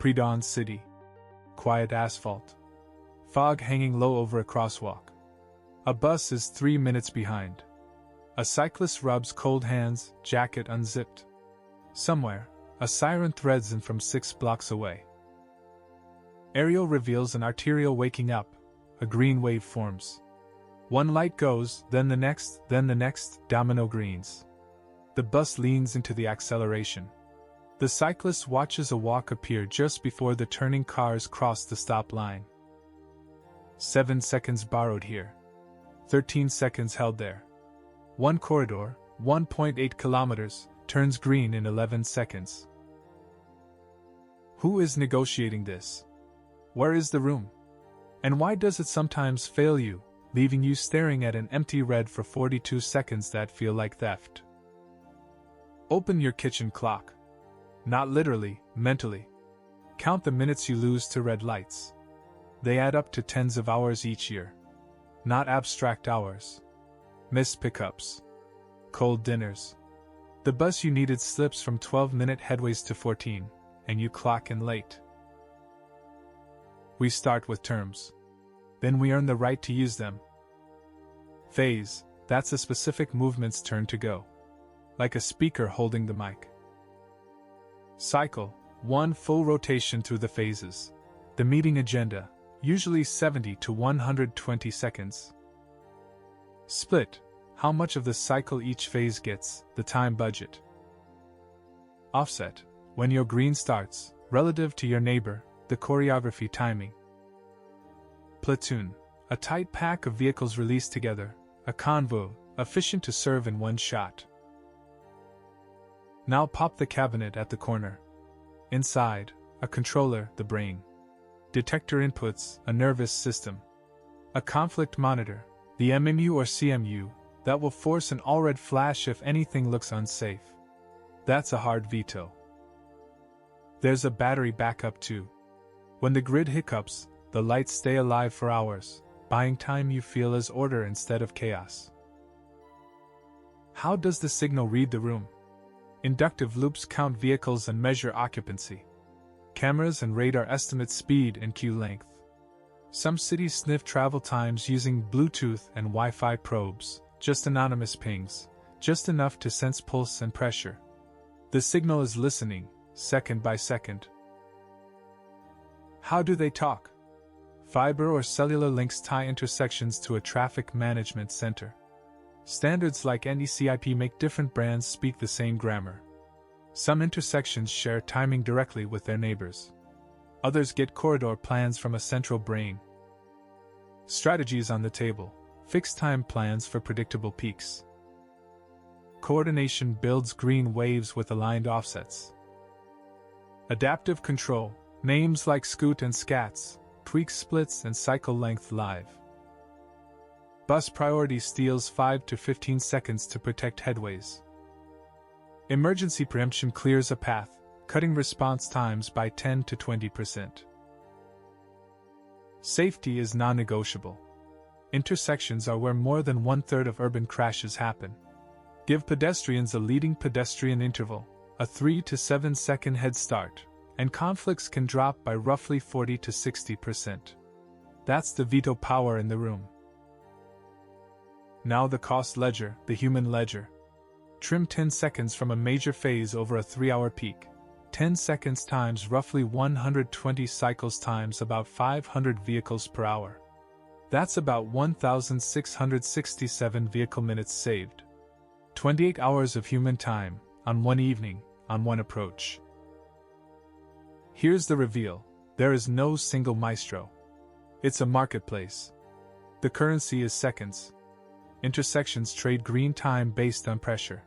Pre-dawn city. Quiet asphalt. Fog hanging low over a crosswalk. A bus is 3 minutes behind. A cyclist rubs cold hands, jacket unzipped. Somewhere, a siren threads in from 6 blocks away. Aerial reveals an arterial waking up. A green wave forms. One light goes, then the next, domino greens. The bus leans into the acceleration. The cyclist watches a walk appear just before the turning cars cross the stop line. 7 seconds borrowed here. 13 seconds held there. One corridor, 1.8 kilometers, turns green in 11 seconds. Who is negotiating this? Where is the room? And why does it sometimes fail you, leaving you staring at an empty red for 42 seconds that feel like theft? Open your kitchen clock. Not literally, mentally. Count the minutes you lose to red lights. They add up to tens of hours each year. Not abstract hours. Missed pickups. Cold dinners. The bus you needed slips from 12-minute headways to 14, and you clock in late. We start with terms. Then we earn the right to use them. Phase, that's a specific movement's turn to go. Like a speaker holding the mic. Cycle, one full rotation through the phases. The meeting agenda, usually 70 to 120 seconds. Split, how much of the cycle each phase gets, the time budget. Offset, when your green starts, relative to your neighbor, the choreography timing. Platoon, a tight pack of vehicles released together, a convoy, efficient to serve in one shot. Now pop the cabinet at the corner. Inside, a controller, the brain. Detector inputs, a nervous system. A conflict monitor, the MMU or CMU, that will force an all-red flash if anything looks unsafe. That's a hard veto. There's a battery backup too. When the grid hiccups, the lights stay alive for hours, buying time you feel as order instead of chaos. How does the signal read the room? Inductive loops count vehicles and measure occupancy. Cameras and radar estimate speed and queue length. Some cities sniff travel times using Bluetooth and Wi-Fi probes, just anonymous pings, just enough to sense pulse and pressure. The signal is listening, second by second. How do they talk? Fiber or cellular links tie intersections to a traffic management center. Standards like NECIP make different brands speak the same grammar. Some intersections share timing directly with their neighbors. Others get corridor plans from a central brain. Strategies on the table. Fixed time plans for predictable peaks. Coordination builds green waves with aligned offsets. Adaptive control. Names like scoot and scats, tweak splits and cycle length live. Bus priority steals 5 to 15 seconds to protect headways. Emergency preemption clears a path, cutting response times by 10 to 20%. Safety is non-negotiable. Intersections are where more than 1/3 of urban crashes happen. Give pedestrians a leading pedestrian interval, a 3 to 7 second head start, and conflicts can drop by roughly 40 to 60%. That's the veto power in the room. Now the cost ledger, the human ledger. Trim 10 seconds from a major phase over a 3-hour peak. 10 seconds times roughly 120 cycles times about 500 vehicles per hour. That's about 1,667 vehicle minutes saved. 28 hours of human time, on one evening, on one approach. Here's the reveal. There is no single maestro. It's a marketplace. The currency is seconds. Intersections trade green time based on pressure.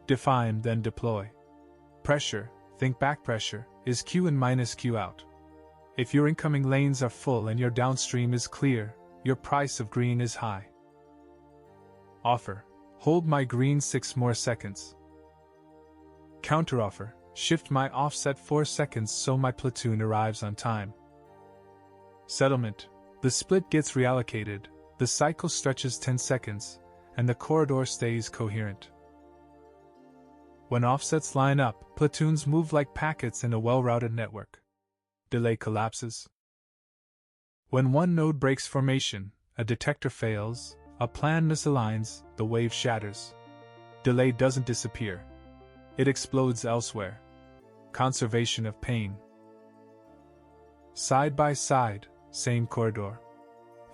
Define, then deploy. Pressure, think back pressure, is Q in minus Q out. If your incoming lanes are full and your downstream is clear, your price of green is high. Offer, hold my green 6 more seconds. Counteroffer, shift my offset 4 seconds so my platoon arrives on time. Settlement, the split gets reallocated, the cycle stretches 10 seconds, and the corridor stays coherent. When offsets line up, platoons move like packets in a well-routed network. Delay collapses. When one node breaks formation, a detector fails, a plan misaligns, the wave shatters. Delay doesn't disappear. It explodes elsewhere. Conservation of pain. Side by side, same corridor.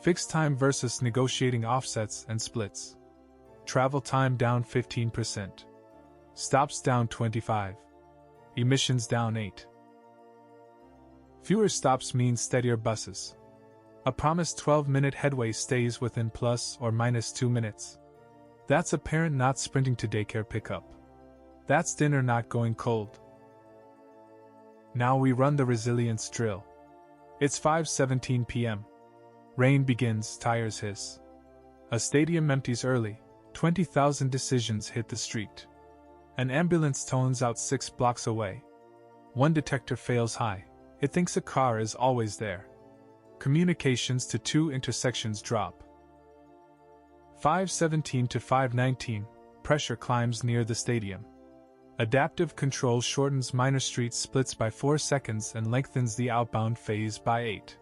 Fixed time versus negotiating offsets and splits. Travel time down 15%. Stops down 25. Emissions down 8. Fewer stops means steadier buses. A promised 12-minute headway stays within plus or minus 2 minutes. That's a parent not sprinting to daycare pickup. That's dinner not going cold. Now we run the resilience drill. It's 5:17 p.m. Rain begins, tires hiss. A stadium empties early, 20,000 decisions hit the street. An ambulance tones out 6 blocks away. One detector fails high, it thinks a car is always there. Communications to 2 intersections drop. 5:17 to 5:19, pressure climbs near the stadium. Adaptive control shortens minor street splits by 4 seconds and lengthens the outbound phase by 8.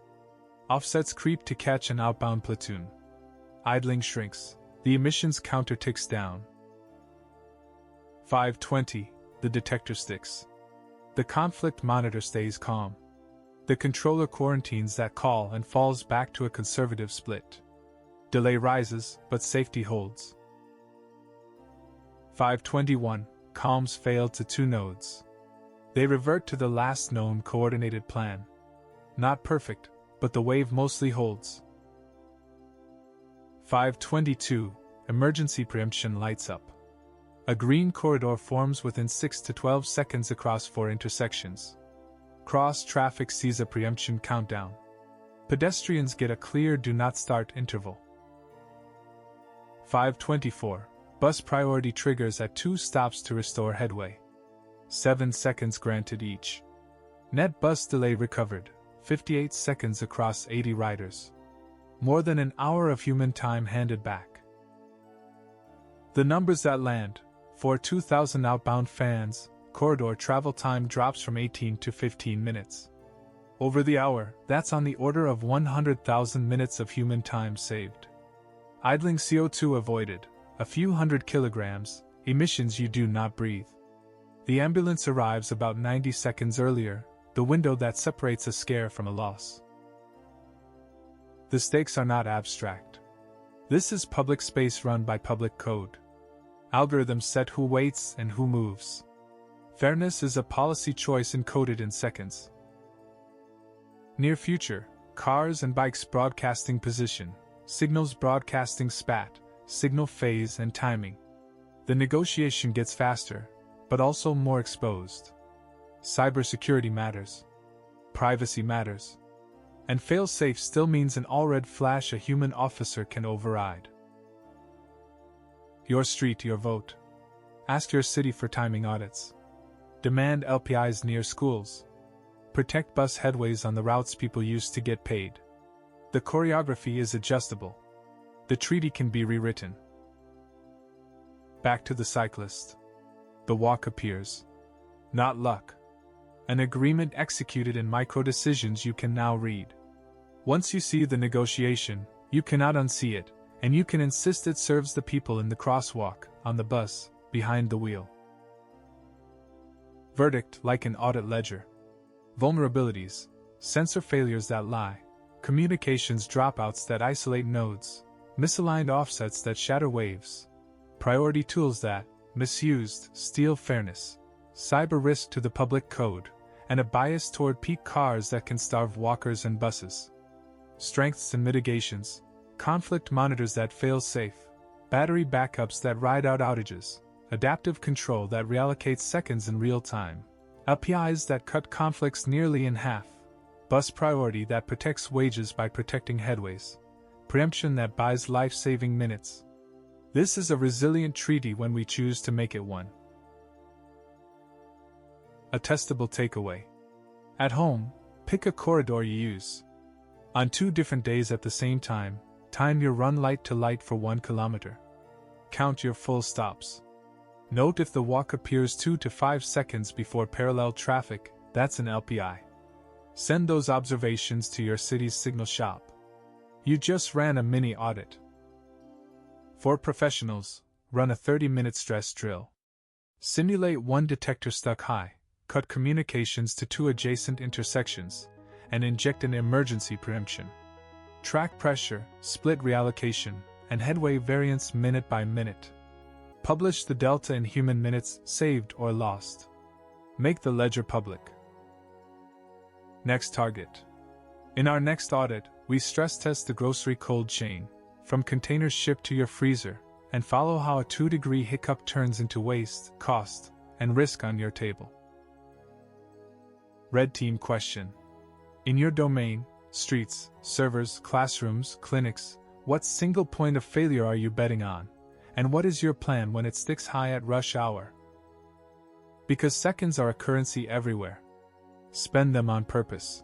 Offsets creep to catch an outbound platoon. Idling shrinks, the emissions counter ticks down. 5:20, the detector sticks. The conflict monitor stays calm. The controller quarantines that call and falls back to a conservative split. Delay rises, but safety holds. 5:21, comms fail to 2 nodes. They revert to the last known coordinated plan. Not perfect, but the wave mostly holds. 5:22, emergency preemption lights up. A green corridor forms within 6 to 12 seconds across 4 intersections. Cross traffic sees a preemption countdown. Pedestrians get a clear do not start interval. 5:24, bus priority triggers at 2 stops to restore headway. 7 seconds granted each. Net bus delay recovered, 58 seconds across 80 riders. More than an hour of human time handed back. The numbers that land: for 2,000 outbound fans, corridor travel time drops from 18 to 15 minutes. Over the hour, that's on the order of 100,000 minutes of human time saved. Idling CO2 avoided, a few hundred kilograms, emissions you do not breathe. The ambulance arrives about 90 seconds earlier, the window that separates a scare from a loss. The stakes are not abstract. This is public space run by public code. Algorithms set who waits and who moves. Fairness is a policy choice encoded in seconds. Near future, cars and bikes broadcasting position, signals broadcasting spat, signal phase and timing. The negotiation gets faster, but also more exposed. Cybersecurity matters. Privacy matters. And fail-safe still means an all-red flash a human officer can override. Your street, your vote. Ask your city for timing audits. Demand LPIs near schools. Protect bus headways on the routes people use to get paid. The choreography is adjustable. The treaty can be rewritten. Back to the cyclist. The walk appears. Not luck. An agreement executed in micro-decisions you can now read. Once you see the negotiation, you cannot unsee it, and you can insist it serves the people in the crosswalk, on the bus, behind the wheel. Verdict like an audit ledger. Vulnerabilities, sensor failures that lie, communications dropouts that isolate nodes, misaligned offsets that shatter waves, priority tools that, misused, steal fairness, cyber risk to the public code, and a bias toward peak cars that can starve walkers and buses. Strengths and mitigations, conflict monitors that fail safe, battery backups that ride out outages, adaptive control that reallocates seconds in real time, LPIs that cut conflicts nearly in half, bus priority that protects wages by protecting headways, preemption that buys life-saving minutes. This is a resilient treaty when we choose to make it one. A testable takeaway. At home, pick a corridor you use. On 2 different days at the same time, time your run light to light for 1 kilometer. Count your full stops. Note if the walk appears 2 to 5 seconds before parallel traffic, that's an LPI. Send those observations to your city's signal shop. You just ran a mini audit. For professionals, run a 30-minute stress drill. Simulate one detector stuck high, cut communications to 2 adjacent intersections, and inject an emergency preemption. Track pressure, split reallocation, and headway variance minute by minute. Publish the delta in human minutes saved or lost. Make the ledger public. Next target. In our next audit, we stress test the grocery cold chain, from containers shipped to your freezer, and follow how a 2-degree hiccup turns into waste, cost, and risk on your table. Red Team question. In your domain, streets, servers, classrooms, clinics, what single point of failure are you betting on? And what is your plan when it sticks high at rush hour? Because seconds are a currency everywhere. Spend them on purpose.